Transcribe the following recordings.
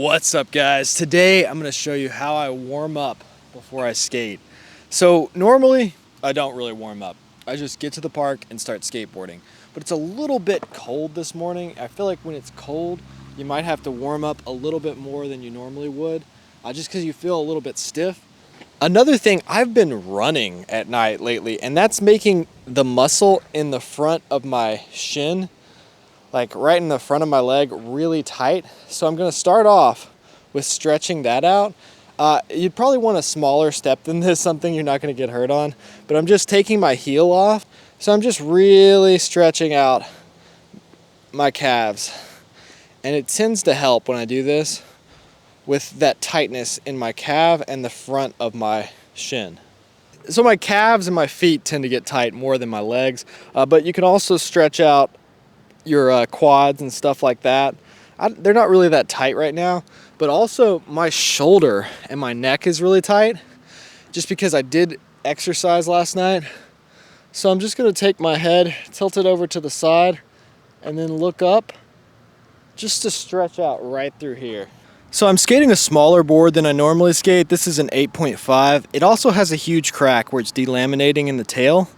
What's up, guys? Today I'm going to show you how I warm up before I skate. So normally I don't really warm up. I just get to the park and start skateboarding. But it's a little bit cold this morning. I feel like when it's cold you might have to warm up a little bit more than you normally would, just because you feel a little bit stiff. Another thing, I've been running at night lately, and that's making the muscle in the front of my shin, like right in the front of my leg, really tight. So I'm gonna start off with stretching that out. You'd probably want a smaller step than this, something you're not gonna get hurt on, but I'm just taking my heel off. So I'm just really stretching out my calves. And it tends to help when I do this with that tightness in my calf and the front of my shin. So my calves and my feet tend to get tight more than my legs, but you can also stretch out your quads and stuff like that. They're not really that tight right now, but also my shoulder and my neck is really tight just because I did exercise last night. So I'm just gonna take my head, tilt it over to the side, and then look up just to stretch out right through here. So I'm skating a smaller board than I normally skate. This is an 8.5. It also has a huge crack where it's delaminating in the tail.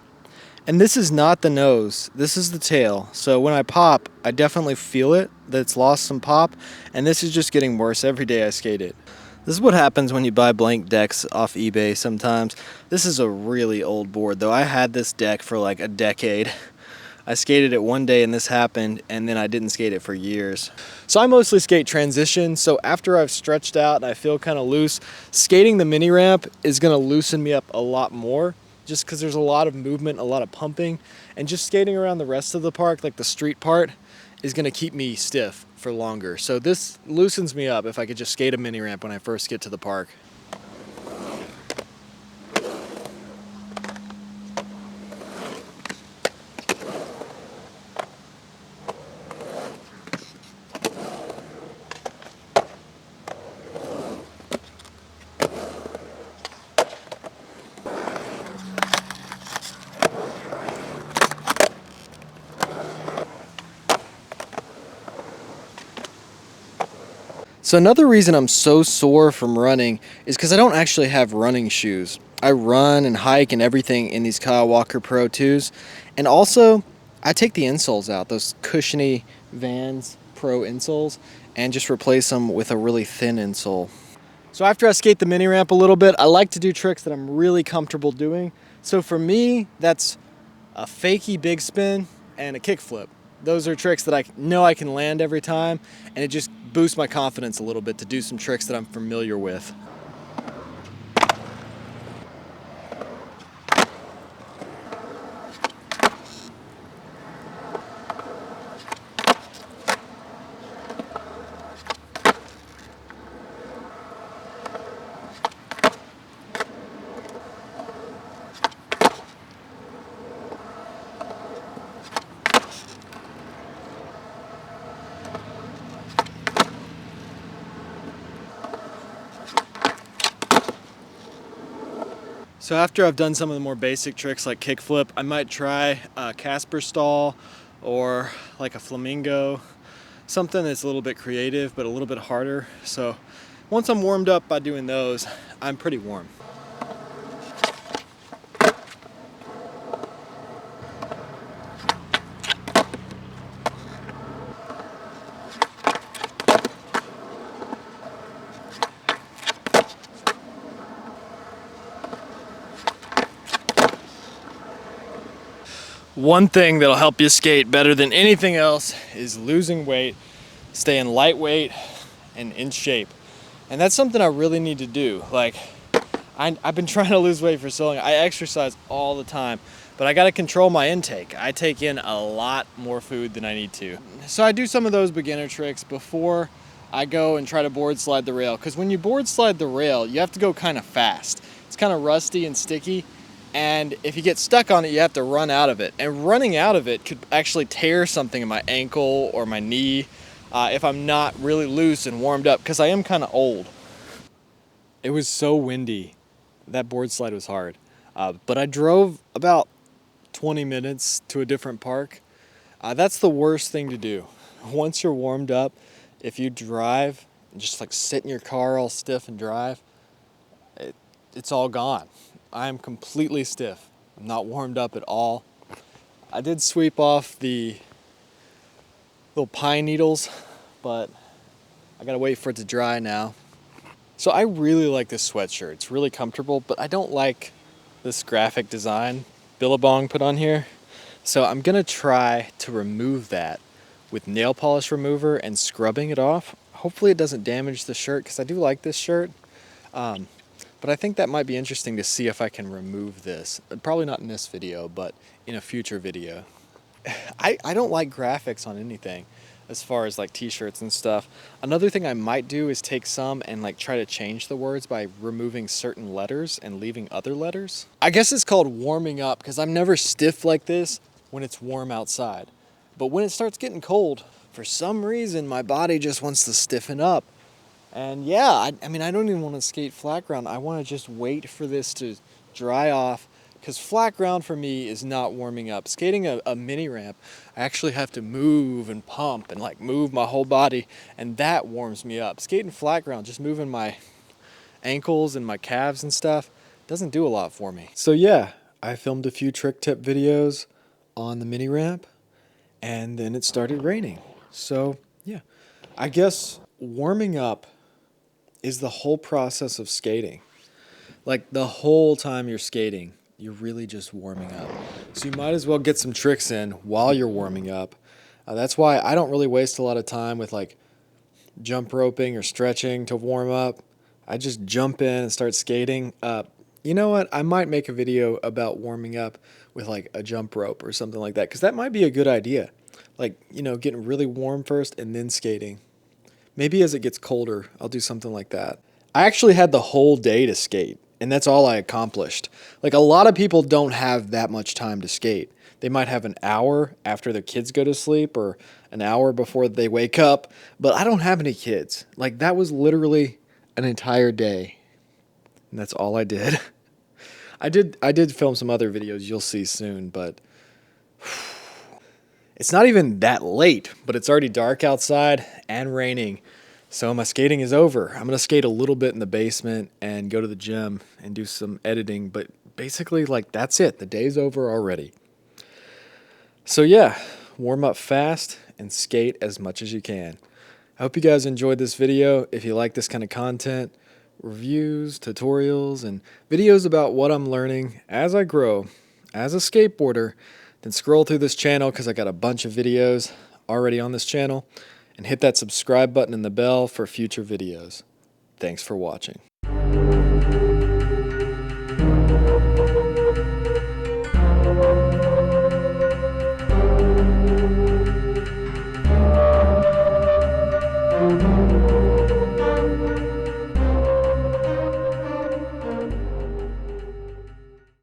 And this is not the nose, this is the tail. So when I pop, I definitely feel it, that it's lost some pop, and this is just getting worse every day I skate it. This is what happens when you buy blank decks off eBay sometimes. This is a really old board though. I had this deck for like a decade. I skated it one day and this happened, and then I didn't skate it for years. So I mostly skate transition, so after I've stretched out and I feel kind of loose, skating the mini ramp is gonna loosen me up a lot more, just because there's a lot of movement, a lot of pumping, and just skating around the rest of the park, like the street part, is gonna keep me stiff for longer. So this loosens me up if I could just skate a mini ramp when I first get to the park. So another reason I'm so sore from running is because I don't actually have running shoes. I run and hike and everything in these Kyle Walker Pro 2s. And also, I take the insoles out, those cushiony Vans Pro insoles, and just replace them with a really thin insole. So after I skate the mini ramp a little bit, I like to do tricks that I'm really comfortable doing. So for me, that's a fakie big spin and a kickflip. Those are tricks that I know I can land every time, and it just boosts my confidence a little bit to do some tricks that I'm familiar with. So after I've done some of the more basic tricks like kickflip, I might try a Casper stall or like a flamingo, something that's a little bit creative but a little bit harder. So once I'm warmed up by doing those, I'm pretty warm. One thing that'll help you skate better than anything else is losing weight, staying lightweight and in shape. And that's something I really need to do. Like, I've been trying to lose weight for so long. I exercise all the time, but I gotta control my intake. I take in a lot more food than I need to. So I do some of those beginner tricks before I go and try to board slide the rail. Because when you board slide the rail, you have to go kind of fast. It's kind of rusty and sticky. And if you get stuck on it, you have to run out of it. And running out of it could actually tear something in my ankle or my knee if I'm not really loose and warmed up, because I am kind of old. It was so windy. That board slide was hard. But I drove about 20 minutes to a different park. That's the worst thing to do. Once you're warmed up, if you drive and just like sit in your car all stiff and drive, it's all gone. I am completely stiff. I'm not warmed up at all. I did sweep off the little pine needles, but I gotta wait for it to dry now. So I really like this sweatshirt. It's really comfortable, but I don't like this graphic design Billabong put on here. So I'm gonna try to remove that with nail polish remover and scrubbing it off. Hopefully it doesn't damage the shirt, because I do like this shirt. But I think that might be interesting to see if I can remove this. Probably not in this video, but in a future video. I don't like graphics on anything as far as like t-shirts and stuff. Another thing I might do is take some and like try to change the words by removing certain letters and leaving other letters. I guess it's called warming up, because I'm never stiff like this when it's warm outside. But when it starts getting cold, for some reason my body just wants to stiffen up. And yeah, I mean, I don't even want to skate flat ground. I want to just wait for this to dry off, because flat ground for me is not warming up. Skating a mini ramp, I actually have to move and pump and like move my whole body, and that warms me up. Skating flat ground, just moving my ankles and my calves and stuff, doesn't do a lot for me. So yeah, I filmed a few trick tip videos on the mini ramp, and then it started raining. So yeah, I guess warming up is the whole process of skating. Like the whole time you're skating, you're really just warming up. So you might as well get some tricks in while you're warming up. That's why I don't really waste a lot of time with like jump roping or stretching to warm up. I just jump in and start skating. You know what? I might make a video about warming up with like a jump rope or something like that, because that might be a good idea. Like, you know, getting really warm first and then skating. Maybe as it gets colder, I'll do something like that. I actually had the whole day to skate, and that's all I accomplished. Like, a lot of people don't have that much time to skate. They might have an hour after their kids go to sleep or an hour before they wake up, but I don't have any kids. Like, that was literally an entire day, and that's all I did. I did film some other videos you'll see soon, but it's not even that late, but it's already dark outside and raining. So my skating is over. I'm going to skate a little bit in the basement and go to the gym and do some editing. But basically, like, that's it. The day's over already. So yeah, warm up fast and skate as much as you can. I hope you guys enjoyed this video. If you like this kind of content, reviews, tutorials, and videos about what I'm learning as I grow as a skateboarder, then scroll through this channel, because I got a bunch of videos already on this channel, and hit that subscribe button and the bell for future videos. Thanks for watching.